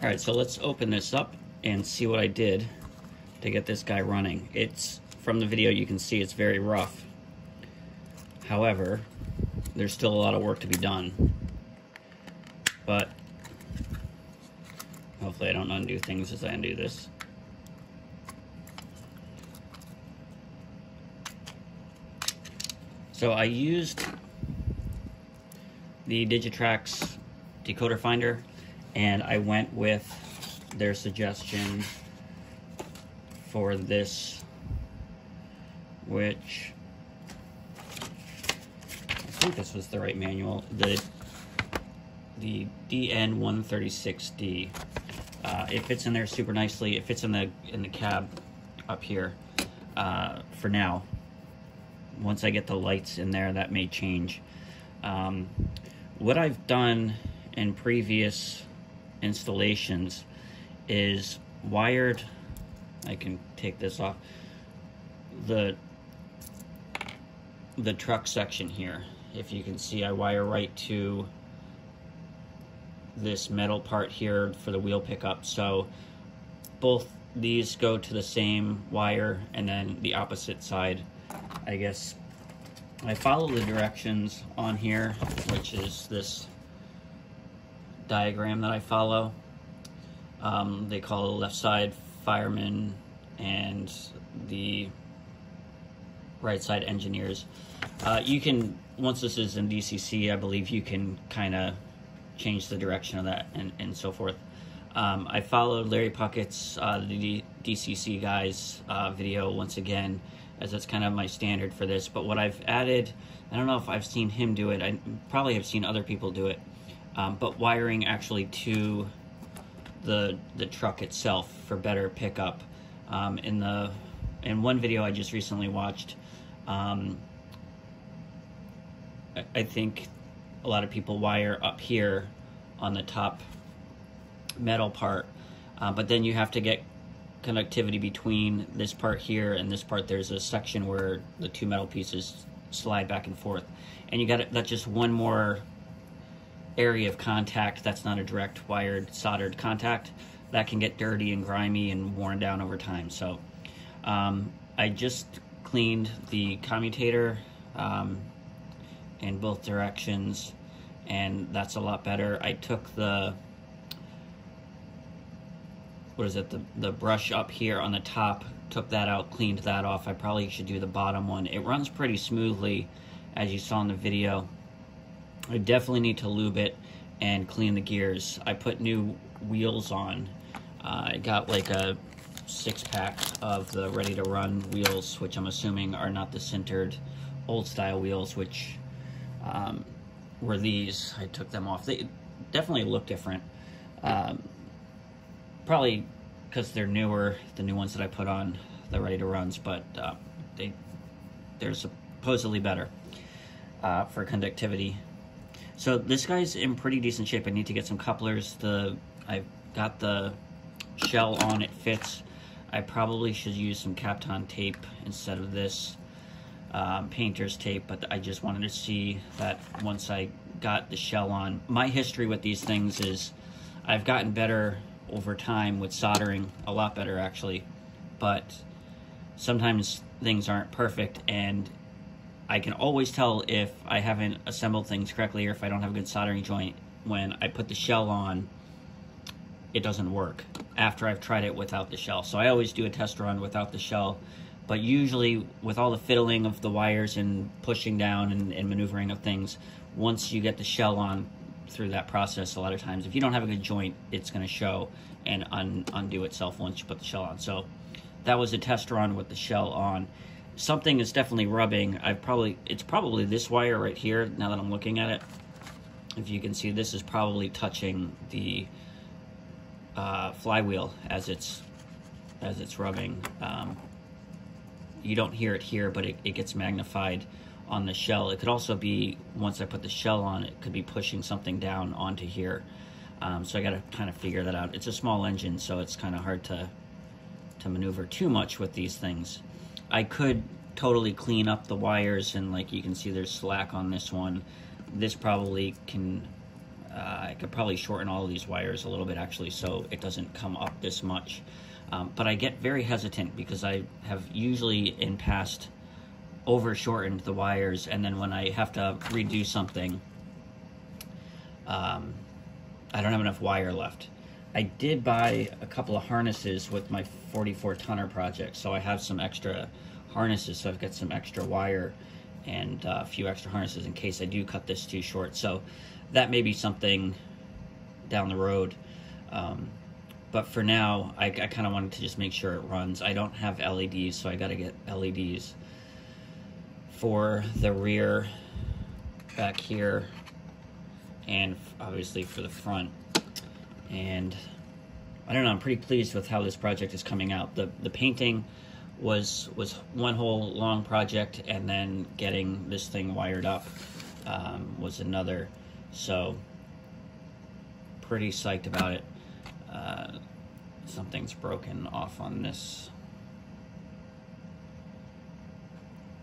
Alright, so let's open this up and see what I did to get this guy running. It's, from the video you can see it's very rough. However, there's still a lot of work to be done. But hopefully I don't undo things as I undo this. So I used the Digitrax decoder finder, and I went with their suggestion for this, which I think this was the right manual, the DN136D. It fits in there super nicely. It fits in the cab up here for now. Once I get the lights in there, that may change. What I've done in previous installations is wired, I can take this off, the truck section here. If you can see, I wire right to this metal part here for the wheel pickup. So both these go to the same wire, and then the opposite side, I guess. I follow the directions on here, which is this diagram that I follow. They call the left side firemen and the right side engineers. You can, once this is in DCC, I believe you can kind of change the direction of that and so forth. I followed Larry Puckett's the DCC guys video once again, as that's kind of my standard for this. But what I've added, I don't know if I've seen him do it, I probably have seen other people do it, but wiring actually to the truck itself for better pickup. In one video I just recently watched, I think a lot of people wire up here on the top metal part, but then you have to get connectivity between this part here and this part. There's a section where the two metal pieces slide back and forth, and you got it, that's just one more area of contact. That's not a direct wired soldered contact. That can get dirty and grimy and worn down over time. So I just cleaned the commutator in both directions, and that's a lot better. I took the, what is it, the brush up here on the top, took that out, cleaned that off. I probably should do the bottom one. It runs pretty smoothly, as you saw in the video. I definitely need to lube it and clean the gears. I put new wheels on. I got like a 6-pack of the ready to run wheels, which I'm assuming are not the sintered old style wheels, which were these. I took them off. They definitely look different. Probably because they're newer, the new ones that I put on, the ready to runs, but they're supposedly better for conductivity. So this guy's in pretty decent shape. I need to get some couplers. I've got the shell on, it fits. I probably should use some Kapton tape instead of this painter's tape, but I just wanted to see that once I got the shell on. My history with these things is I've gotten better over time with soldering a lot better, actually. But sometimes things aren't perfect, and I can always tell if I haven't assembled things correctly or if I don't have a good soldering joint. When I put the shell on, it doesn't work after I've tried it without the shell. So I always do a test run without the shell, but usually with all the fiddling of the wires and pushing down and maneuvering of things, once you get the shell on through that process, a lot of times if you don't have a good joint, it's going to show and undo itself once you put the shell on. So that was a test run with the shell on. Something is definitely rubbing. It's probably this wire right here, now that I'm looking at it. If you can see, this is probably touching the flywheel as it's rubbing. You don't hear it here, but it gets magnified on the shell. It could also be, once I put the shell on, it could be pushing something down onto here. So I got to kind of figure that out. It's a small engine, so it's kind of hard to maneuver too much with these things. I could totally clean up the wires, and like you can see, there's slack on this one. This probably can, I could probably shorten all of these wires a little bit, actually, so it doesn't come up this much. But I get very hesitant because I have usually in past over shortened the wires, and then when I have to redo something, I don't have enough wire left. I did buy a couple of harnesses with my 44 tonner project, so I have some extra harnesses, so I've got some extra wire and a few extra harnesses in case I do cut this too short. So that may be something down the road. But for now, I kind of wanted to just make sure it runs. I don't have LEDs, so I got to get LEDs for the rear back here, and obviously for the front. And I don't know, I'm pretty pleased with how this project is coming out. The painting was one whole long project, and then getting this thing wired up was another. So pretty psyched about it. Something's broken off on this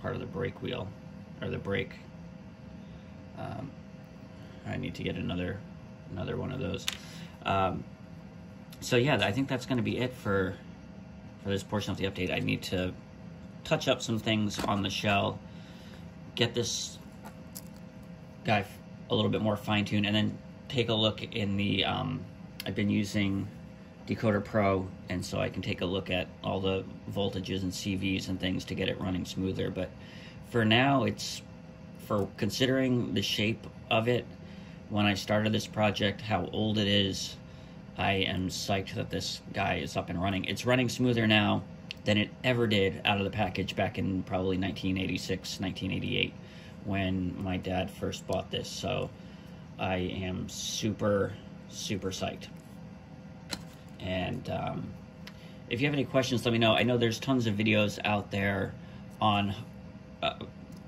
part of the brake wheel, or the brake. I need to get another one of those. So yeah, I think that's going to be it for this portion of the update. I need to touch up some things on the shell, get this guy a little bit more fine-tuned, and then take a look in the, I've been using Decoder Pro, and so I can take a look at all the voltages and CVs and things to get it running smoother. But for now, for considering the shape of it, when I started this project, how old it is, I am psyched that this guy is up and running. It's running smoother now than it ever did out of the package back in probably 1986, 1988, when my dad first bought this. So I am super, super psyched. And if you have any questions, let me know. I know there's tons of videos out there on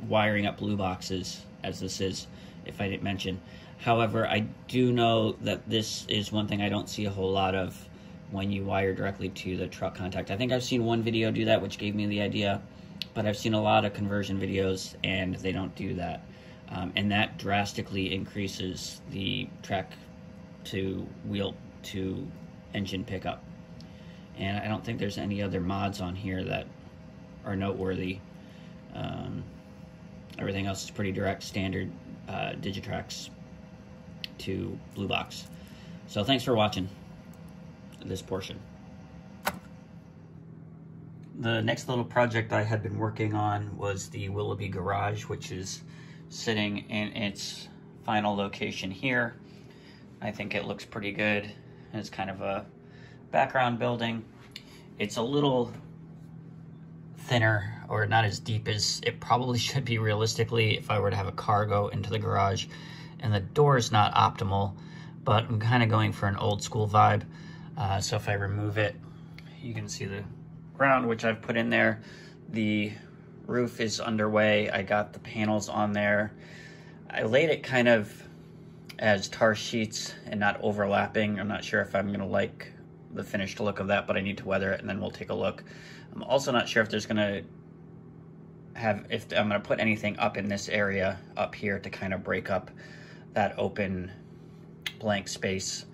wiring up blue boxes, as this is, if I didn't mention. However, I do know that this is one thing I don't see a whole lot of when you wire directly to the truck contact. I think I've seen one video do that, which gave me the idea, but I've seen a lot of conversion videos, and they don't do that. And that drastically increases the track to wheel to engine pickup. And I don't think there's any other mods on here that are noteworthy. Everything else is pretty direct, standard Digitrax to Blue Box. So thanks for watching this portion. The next little project I had been working on was the Willoughby Garage, which is sitting in its final location here. I think it looks pretty good. It's kind of a background building. It's a little thinner, or not as deep as it probably should be realistically if I were to have a car go into the garage. And the door is not optimal, but I'm kind of going for an old school vibe. So if I remove it, you can see the ground, which I've put in there. The roof is underway. I got the panels on there. I laid it kind of as tar sheets and not overlapping. I'm not sure if I'm gonna like the finished look of that, but I need to weather it, and then we'll take a look. I'm also not sure if there's gonna if I'm gonna put anything up in this area up here to kind of break up that open blank space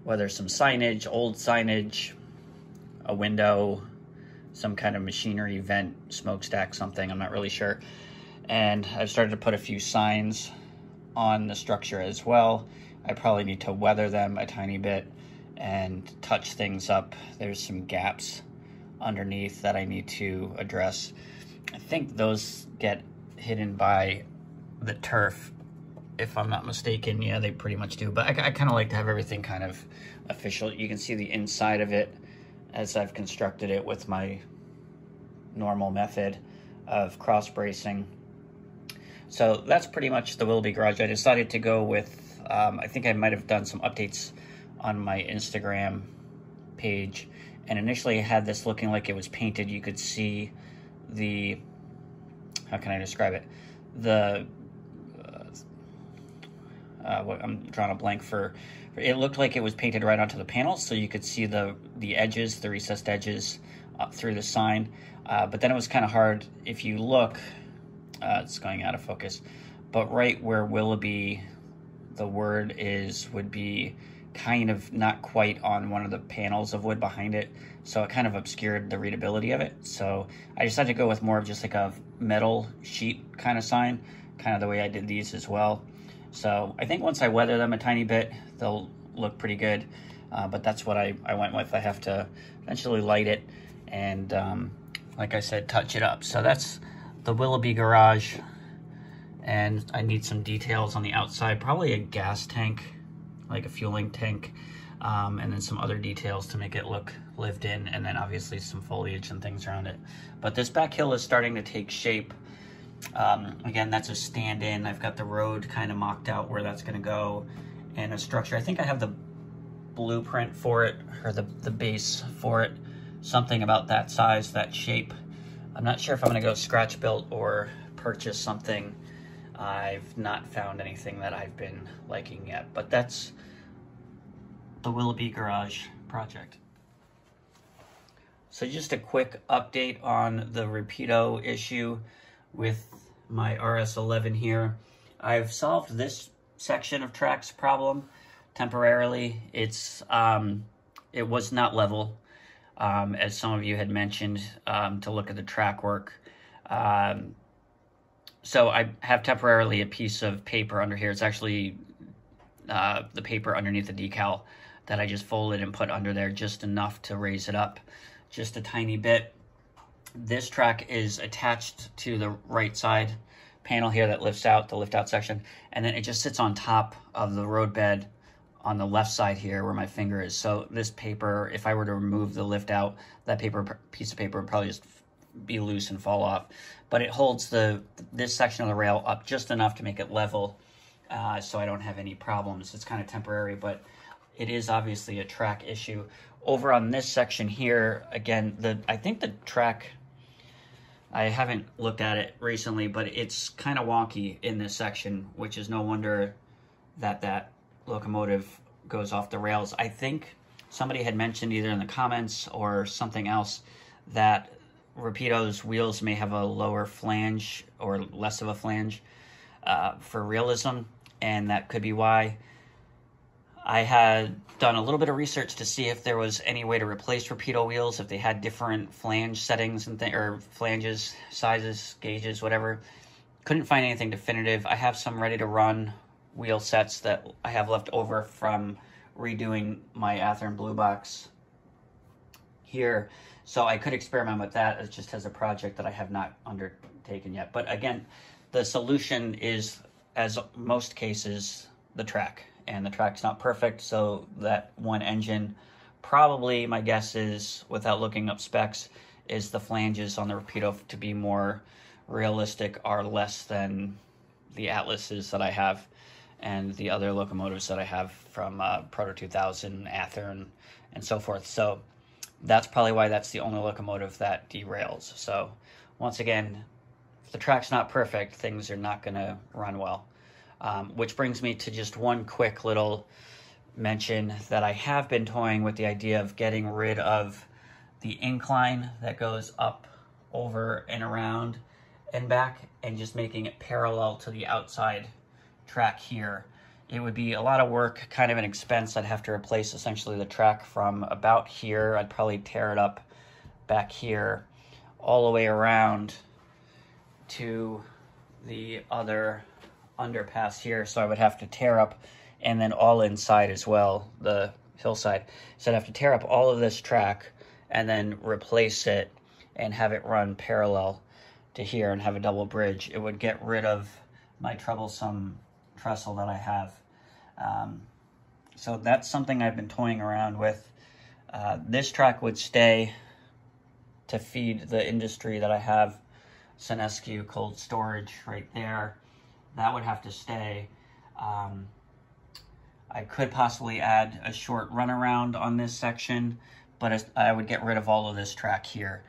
whether some signage, old signage, a window, some kind of machinery, vent, smokestack, something, I'm not really sure. And I've started to put a few signs on the structure as well. I probably need to weather them a tiny bit and touch things up. There's some gaps underneath that I need to address. I think those get hidden by the turf, if I'm not mistaken. Yeah, they pretty much do, but I kind of like to have everything kind of official. You can see the inside of it as I've constructed it with my normal method of cross bracing. So that's pretty much the Willoughby Garage. I decided to go with, I think I might have done some updates on my Instagram page, and initially I had this looking like it was painted. You could see the, how can I describe it? The, I'm drawing a blank for, it looked like it was painted right onto the panels, so you could see the edges, the recessed edges up through the sign. But then it was kind of hard if you look, it's going out of focus, but right where Willoughby, the word is, would be kind of not quite on one of the panels of wood behind it, so it kind of obscured the readability of it. So I decided to go with more of just like a metal sheet kind of sign, kind of the way I did these as well. So I think once I weather them a tiny bit, they'll look pretty good, but that's what I went with. I have to eventually light it and, like I said, touch it up. So that's the Willoughby Garage, and I need some details on the outside, probably a gas tank, like a fueling tank, and then some other details to make it look lived in, and then obviously some foliage and things around it. But this back hill is starting to take shape. Again, that's a stand-in. I've got the road kind of mocked out where that's going to go, and a structure. I think I have the blueprint for it, or the base for it, something about that size, that shape. I'm not sure if I'm going to go scratch built or purchase something. I've not found anything that I've been liking yet, but that's the Willoughby Garage project. So just a quick update on the Rapido issue with my RS11 here. I've solved this section of track's problem temporarily. It was not level, as some of you had mentioned, to look at the track work. So I have temporarily a piece of paper under here. It's actually the paper underneath the decal that I just folded and put under there just enough to raise it up just a tiny bit. This track is attached to the right side panel here that lifts out, the lift out section, and then it just sits on top of the roadbed on the left side here where my finger is. So this paper, if I were to remove the lift out, that piece of paper would probably just be loose and fall off. But it holds this section of the rail up just enough to make it level, so I don't have any problems. It's kind of temporary, but it is obviously a track issue. Over on this section here, again, I think the track, I haven't looked at it recently, but it's kind of wonky in this section, which is no wonder that locomotive goes off the rails. I think somebody had mentioned either in the comments or something else that Rapido's wheels may have a lower flange or less of a flange for realism, and that could be why. I had done a little bit of research to see if there was any way to replace Rapido wheels, if they had different flange settings and or flanges, sizes, gauges, whatever. Couldn't find anything definitive. I have some ready to run wheel sets that I have left over from redoing my Athearn Blue Box here. So I could experiment with that as just as a project that I have not undertaken yet. But again, the solution is, as most cases, the track. And the track's not perfect, so that one engine, probably my guess is, without looking up specs, is the flanges on the Rapido to be more realistic are less than the Atlases that I have and the other locomotives that I have from Proto 2000, Athearn, and so forth. So that's probably why that's the only locomotive that derails. So once again, if the track's not perfect, things are not going to run well. Which brings me to just one quick little mention that I have been toying with the idea of getting rid of the incline that goes up, over, and around and back, and just making it parallel to the outside track here. it would be a lot of work, kind of an expense. I'd have to replace essentially the track from about here. I'd probably tear it up back here all the way around to the other underpass here. So I would have to tear up, and then all inside as well, the hillside. So I'd have to tear up all of this track and then replace it and have it run parallel to here and have a double bridge. It would get rid of my troublesome trestle that I have. So that's something I've been toying around with. This track would stay to feed the industry that I have, Sinescu cold storage right there. That would have to stay. I could possibly add a short runaround on this section, but I would get rid of all of this track here.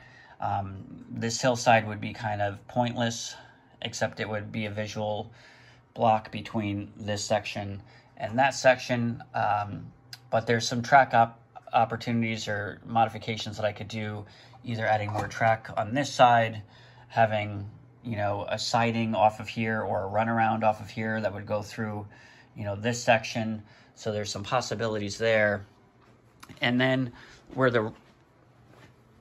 This hillside would be kind of pointless, except it would be a visual block between this section and that section. But there's some track opportunities or modifications that I could do, either adding more track on this side, having, you know, a siding off of here or a runaround off of here that would go through, you know, this section. So there's some possibilities there. And then where the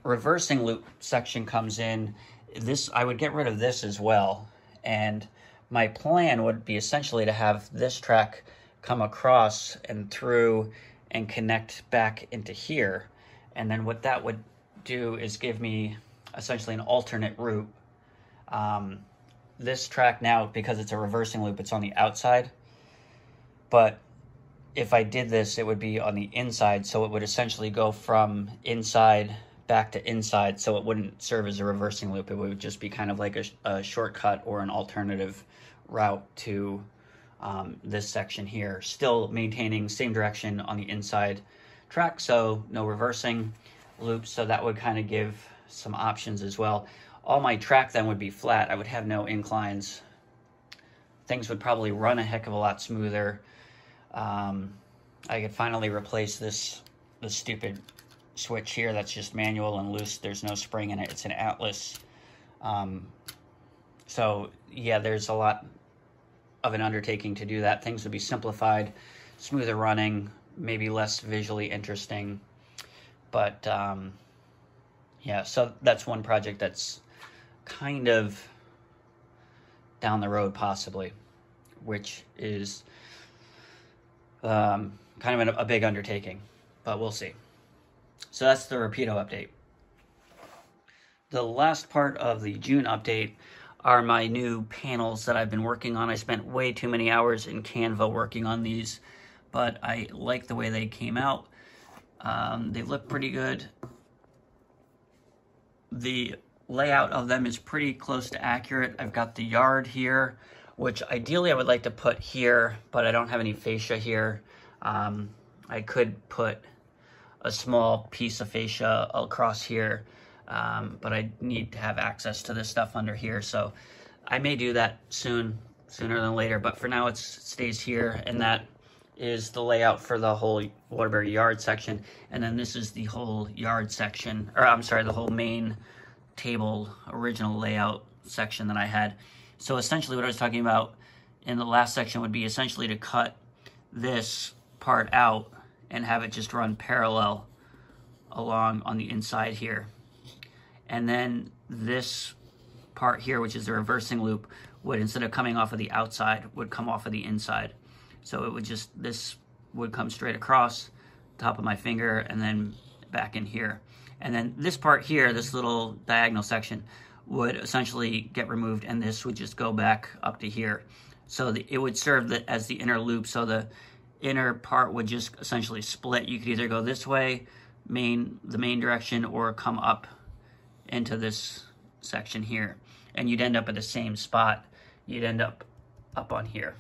reversing loop section comes in, this, I would get rid of this as well. And my plan would be essentially to have this track come across and through and connect back into here. And then what that would do is give me essentially an alternate route. This track now, because it's a reversing loop, it's on the outside. But if I did this, it would be on the inside. So it would essentially go from inside back to inside. So it wouldn't serve as a reversing loop. It would just be kind of like a shortcut or an alternative route to this section here. Still maintaining same direction on the inside track, so no reversing loops. So that would kind of give some options as well. All my track then would be flat. I would have no inclines. Things would probably run a heck of a lot smoother. I could finally replace this stupid switch here that's just manual and loose. There's no spring in it. It's an Atlas. So yeah, there's a lot of an undertaking to do that. Things would be simplified, smoother running, maybe less visually interesting. But yeah, so that's one project that's kind of down the road possibly, which is kind of a big undertaking, but we'll see. So that's the Rapido update. The last part of the June update are my new panels that I've been working on. I spent way too many hours in Canva working on these, but I like the way they came out. They look pretty good. The layout of them is pretty close to accurate. I've got the yard here, which ideally I would like to put here, but I don't have any fascia here. I could put a small piece of fascia across here, but I need to have access to this stuff under here. So I may do that sooner than later, but for now it stays here. And that is the layout for the whole Waterbury yard section. And then this is the whole yard section, or I'm sorry, the whole main table original layout section that I had. So essentially what I was talking about in the last section would be essentially to cut this part out and have it just run parallel along on the inside here. And then this part here, which is the reversing loop, would, instead of coming off of the outside, would come off of the inside. So it would just, this would come straight across the top of my finger and then back in here. And then this part here, this little diagonal section, would essentially get removed, and this would just go back up to here. So it would serve as the inner loop. So the inner part would just essentially split. You could either go this way, the main direction, or come up into this section here, and you'd end up at the same spot. You'd end up on here.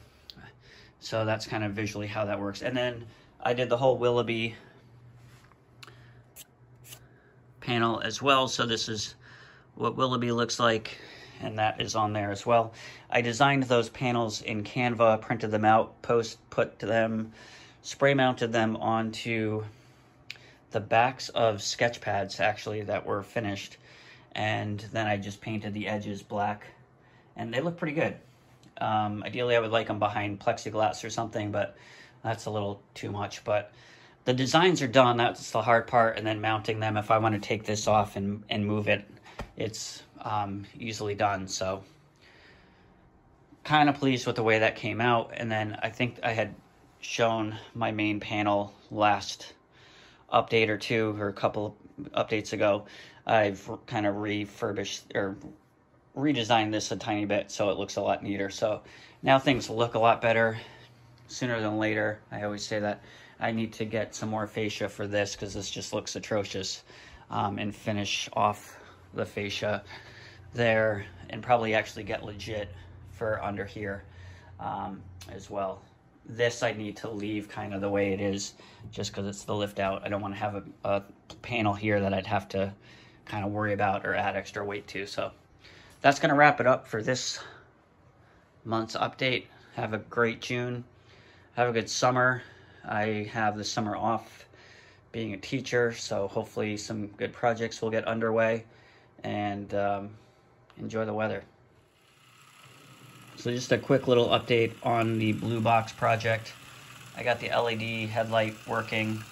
So that's kind of visually how that works. And then I did the whole Willoughby panel as well. So this is what Willoughby looks like, and that is on there as well. I designed those panels in Canva, printed them out, spray mounted them onto the backs of sketch pads actually that were finished, and then I just painted the edges black, and they look pretty good. Ideally, I would like them behind plexiglass or something, but that's a little too much. But the designs are done. That's the hard part. And then mounting them, if I want to take this off and move it, it's easily done. So kind of pleased with the way that came out. And then I think I had shown my main panel last update or two, or a couple of updates ago. I've kind of refurbished or redesigned this a tiny bit so it looks a lot neater. So now things look a lot better sooner than later. I always say that I need to get some more fascia for this because this just looks atrocious, and finish off the fascia there, and probably actually get legit for under here as well. This I need to leave kind of the way it is just because it's the lift out. I don't want to have a panel here that I'd have to kind of worry about or add extra weight to. So that's going to wrap it up for this month's update. Have a great June. Have a good summer. I have the summer off being a teacher, so hopefully some good projects will get underway, and enjoy the weather. So just a quick little update on the Blue Box project. I got the LED headlight working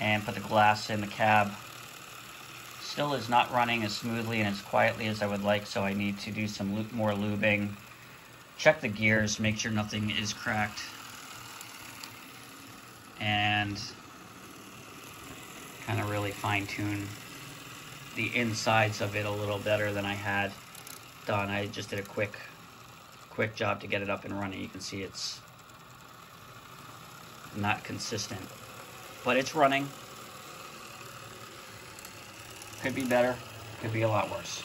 and put the glass in the cab. Still is not running as smoothly and as quietly as I would like, so I need to do some more lubing. Check the gears, make sure nothing is cracked, and kind of really fine-tune the insides of it a little better than I had done. I just did a quick job to get it up and running. You can see it's not consistent, but it's running. Could be better, could be a lot worse.